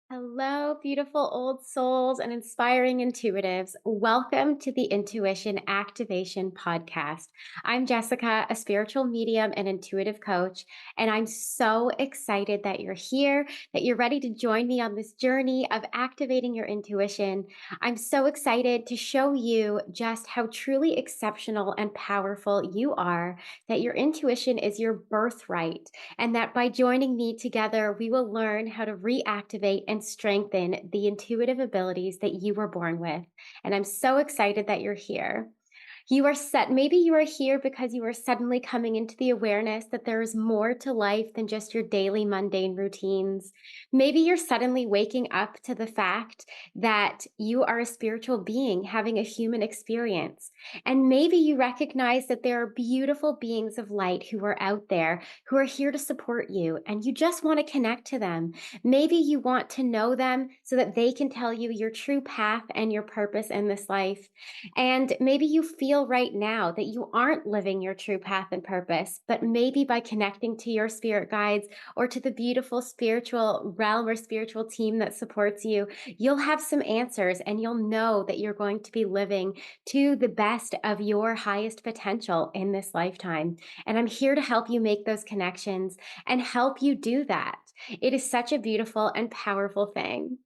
Hello, beautiful old souls and inspiring intuitives. Welcome to the Intuition Activation Podcast. I'm Jessica, a spiritual medium and intuitive coach, and I'm so excited that you're here, that you're ready to join me on this journey of activating your intuition. I'm so excited to show you just how truly exceptional and powerful you are, that your intuition is your birthright and that by joining me together, we will learn how to reactivate and strengthen the intuitive abilities that you were born with. And I'm so excited that you're here. Maybe you are here because you are suddenly coming into the awareness that there is more to life than just your daily mundane routines. Maybe you're suddenly waking up to the fact that you are a spiritual being having a human experience. And maybe you recognize that there are beautiful beings of light who are out there who are here to support you and you just want to connect to them. Maybe you want to know them so that they can tell you your true path and your purpose in this life. And maybe you feel right now that you aren't living your true path and purpose, but maybe by connecting to your spirit guides or to the beautiful spiritual realm or spiritual team that supports you, you'll have some answers and you'll know that you're going to be living to the best of your highest potential in this lifetime. And I'm here to help you make those connections and help you do that. It is such a beautiful and powerful thing.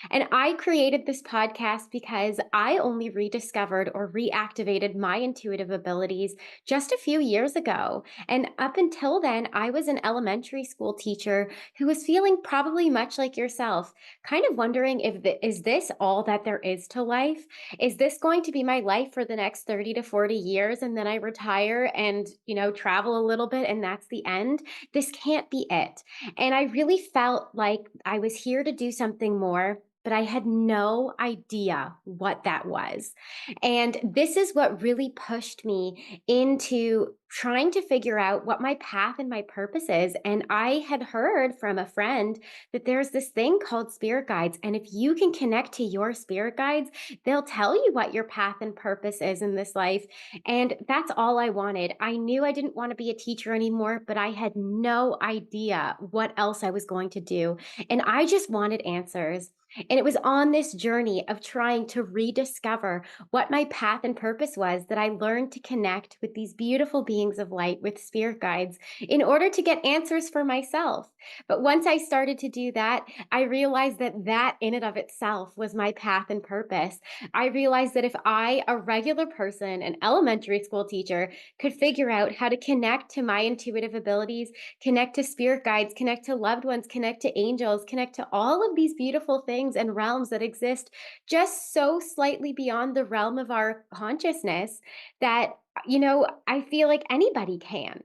And I created this podcast because I only rediscovered or reactivated my intuitive abilities just a few years ago. And up until then, I was an elementary school teacher who was feeling probably much like yourself, kind of wondering is this all that there is to life? Is this going to be my life for the next 30 to 40 years and then I retire and, travel a little bit and that's the end? This can't be it. And I really felt like I was here to do something more, but I had no idea what that was. And this is what really pushed me into trying to figure out what my path and my purpose is. And I had heard from a friend that there's this thing called spirit guides. And if you can connect to your spirit guides, they'll tell you what your path and purpose is in this life. And that's all I wanted. I knew I didn't want to be a teacher anymore, but I had no idea what else I was going to do. And I just wanted answers. And it was on this journey of trying to rediscover what my path and purpose was that I learned to connect with these beautiful beings of light, with spirit guides, in order to get answers for myself. But once I started to do that, I realized that that in and of itself was my path and purpose. I realized that if I, a regular person, an elementary school teacher, could figure out how to connect to my intuitive abilities, connect to spirit guides, connect to loved ones, connect to angels, connect to all of these beautiful things and realms that exist just so slightly beyond the realm of our consciousness that, I feel like anybody can.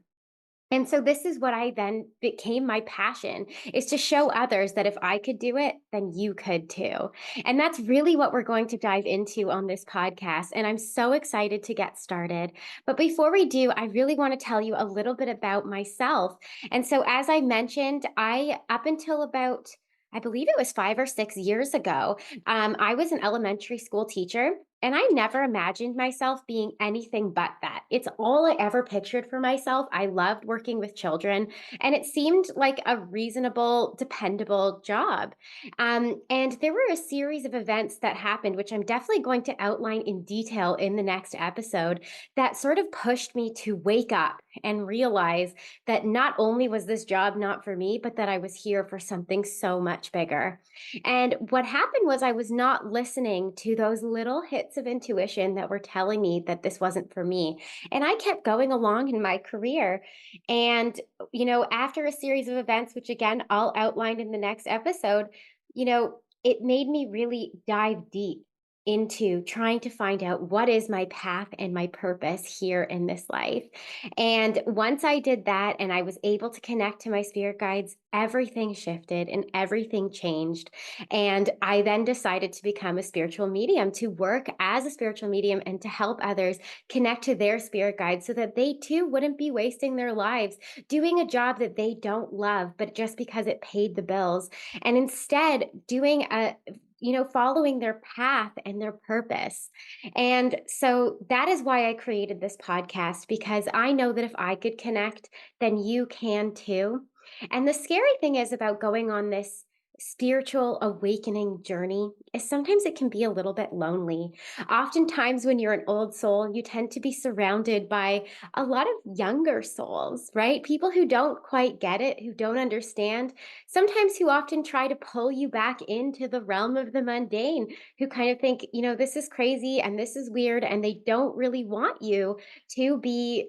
And so this is what I then became my passion is to show others that if I could do it, then you could too. And that's really what we're going to dive into on this podcast. And I'm so excited to get started. But before we do, I really want to tell you a little bit about myself. And so, as I mentioned, up until about I believe it was 5 or 6 years ago, I was an elementary school teacher. And I never imagined myself being anything but that. It's all I ever pictured for myself. I loved working with children, and it seemed like a reasonable, dependable job. And there were a series of events that happened, which I'm definitely going to outline in detail in the next episode, that sort of pushed me to wake up and realize that not only was this job not for me, but that I was here for something so much bigger. And what happened was I was not listening to those little hits of intuition that were telling me that this wasn't for me. And I kept going along in my career. And, after a series of events, which again, I'll outline in the next episode, it made me really dive deep into trying to find out what is my path and my purpose here in this life. And once I did that and I was able to connect to my spirit guides, everything shifted and everything changed. And I then decided to become a spiritual medium, to work as a spiritual medium and to help others connect to their spirit guides so that they too wouldn't be wasting their lives doing a job that they don't love, but just because it paid the bills. And instead, following their path and their purpose. And so that is why I created this podcast, because I know that if I could connect, then you can too. And the scary thing is about going on this spiritual awakening journey is sometimes it can be a little bit lonely. Oftentimes, when you're an old soul, you tend to be surrounded by a lot of younger souls, right? People who don't quite get it, who don't understand, sometimes who often try to pull you back into the realm of the mundane, who kind of think, this is crazy and this is weird, and they don't really want you to be.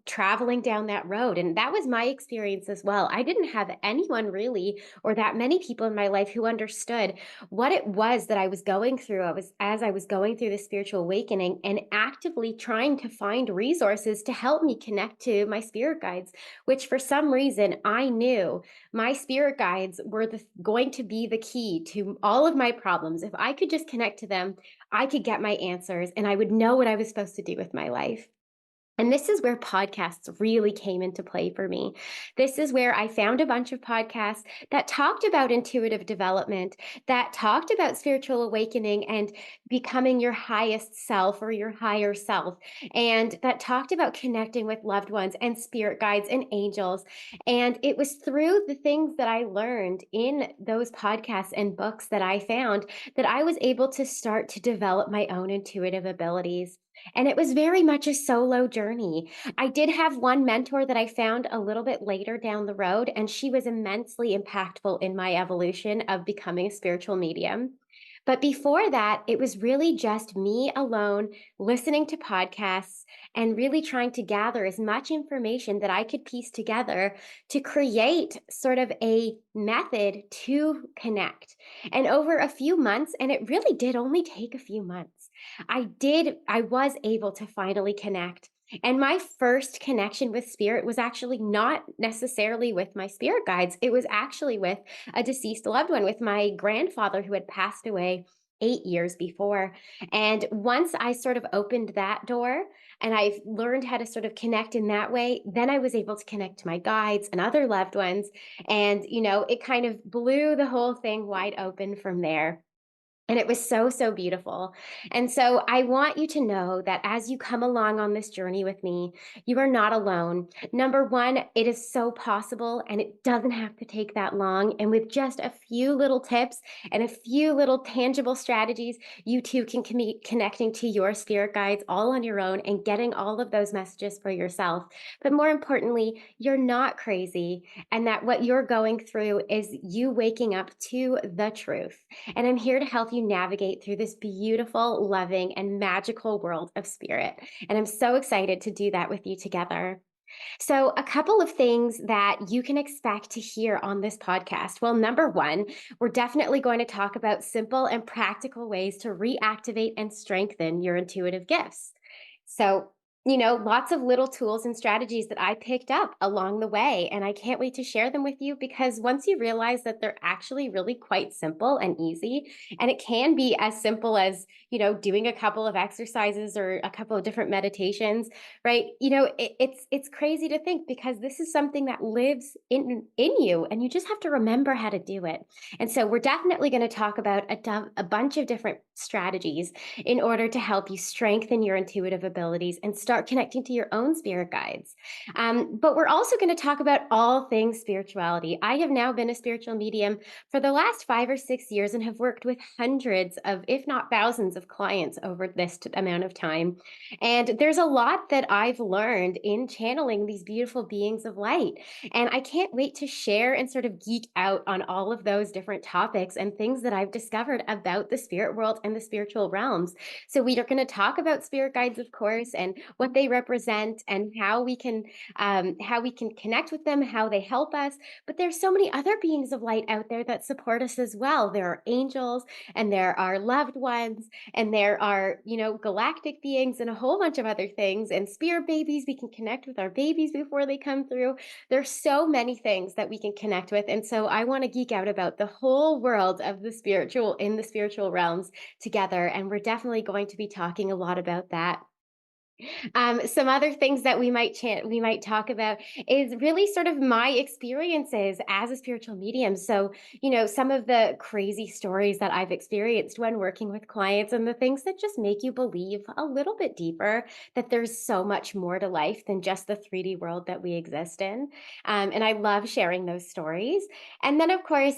Traveling down that road. And that was my experience as well. I didn't have anyone really or that many people in my life who understood what it was that I was going through. As I was going through the spiritual awakening and actively trying to find resources to help me connect to my spirit guides, which for some reason I knew my spirit guides were going to be the key to all of my problems. If I could just connect to them, I could get my answers and I would know what I was supposed to do with my life. And this is where podcasts really came into play for me. This is where I found a bunch of podcasts that talked about intuitive development, that talked about spiritual awakening and becoming your highest self or your higher self, and that talked about connecting with loved ones and spirit guides and angels. And it was through the things that I learned in those podcasts and books that I found that I was able to start to develop my own intuitive abilities. And it was very much a solo journey. I did have one mentor that I found a little bit later down the road, and she was immensely impactful in my evolution of becoming a spiritual medium. But before that, it was really just me alone listening to podcasts and really trying to gather as much information that I could piece together to create sort of a method to connect. And over a few months, and it really did only take a few months, I was able to finally connect. And my first connection with spirit was actually not necessarily with my spirit guides. It was actually with a deceased loved one, with my grandfather who had passed away 8 years before. And once I sort of opened that door and I learned how to sort of connect in that way, then I was able to connect to my guides and other loved ones. And, it kind of blew the whole thing wide open from there. And it was so, so beautiful. And so I want you to know that as you come along on this journey with me, you are not alone. Number one, it is so possible and it doesn't have to take that long. And with just a few little tips and a few little tangible strategies, you too can be connecting to your spirit guides all on your own and getting all of those messages for yourself. But more importantly, you're not crazy, and that what you're going through is you waking up to the truth. And I'm here to help you navigate through this beautiful, loving, and magical world of spirit. And I'm so excited to do that with you together. So, a couple of things that you can expect to hear on this podcast. Well, number one, we're definitely going to talk about simple and practical ways to reactivate and strengthen your intuitive gifts. So, lots of little tools and strategies that I picked up along the way. And I can't wait to share them with you because once you realize that they're actually really quite simple and easy, and it can be as simple as, doing a couple of exercises or a couple of different meditations, right? It's crazy to think because this is something that lives in you and you just have to remember how to do it. And so we're definitely going to talk about a bunch of different strategies in order to help you strengthen your intuitive abilities and start connecting to your own spirit guides. But we're also going to talk about all things spirituality. I have now been a spiritual medium for the last 5 or 6 years and have worked with hundreds of, if not thousands, of clients over this amount of time. And there's a lot that I've learned in channeling these beautiful beings of light. And I can't wait to share and sort of geek out on all of those different topics and things that I've discovered about the spirit world and the spiritual realms. So we are going to talk about spirit guides, of course, and what they represent and how we can connect with them, how they help us. But there's so many other beings of light out there that support us as well. There are angels and there are loved ones and there are, galactic beings and a whole bunch of other things and spirit babies. We can connect with our babies before they come through. There's so many things that we can connect with. And so I want to geek out about the whole world of the spiritual in the spiritual realms together. And we're definitely going to be talking a lot about that. Some other things that we might talk about is really sort of my experiences as a spiritual medium. So, some of the crazy stories that I've experienced when working with clients and the things that just make you believe a little bit deeper that there's so much more to life than just the 3D world that we exist in. And I love sharing those stories. And then, of course,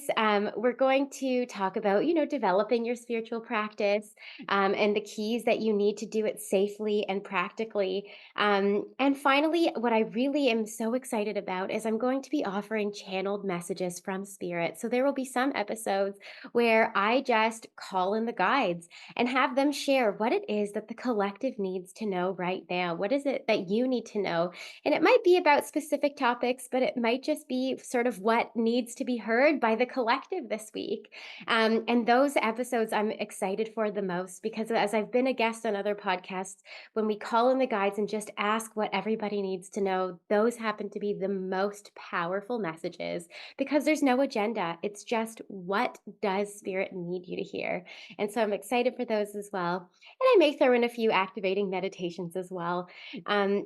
we're going to talk about, developing your spiritual practice, and the keys that you need to do it safely and practically. And finally, what I really am so excited about is I'm going to be offering channeled messages from Spirit. So there will be some episodes where I just call in the guides and have them share what it is that the collective needs to know right now. What is it that you need to know? And it might be about specific topics, but it might just be sort of what needs to be heard by the collective this week. And those episodes I'm excited for the most because as I've been a guest on other podcasts, when we call in the guides and just ask what everybody needs to know, those happen to be the most powerful messages because there's no agenda. It's just what does spirit need you to hear? And so I'm excited for those as well. And I may throw in a few activating meditations as well.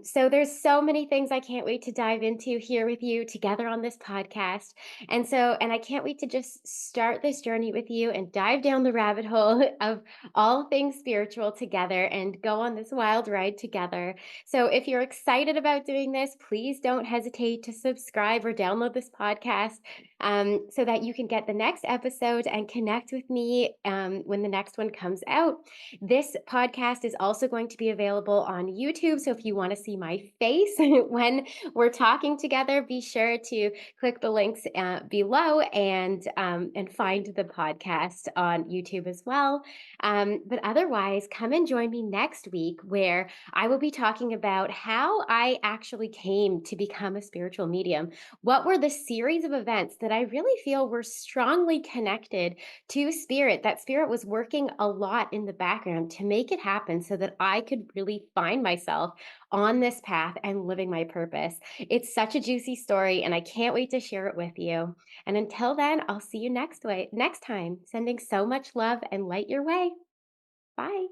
So there's so many things I can't wait to dive into here with you together on this podcast. And I can't wait to just start this journey with you and dive down the rabbit hole of all things spiritual together and go on this wild ride together. So if you're excited about doing this, please don't hesitate to subscribe or download this podcast, so that you can get the next episode and connect with me when the next one comes out. This podcast is also going to be available on YouTube. So if you want to see my face when we're talking together, be sure to click the links below and find the podcast on YouTube as well. But otherwise, come and join me next week where I will be talking about how I actually came to become a spiritual medium. What were the series of events that I really feel were strongly connected to spirit? That spirit was working a lot in the background to make it happen so that I could really find myself on this path and living my purpose. It's such a juicy story, and I can't wait to share it with you. And until then, I'll see you next time. Sending so much love and light your way. Bye.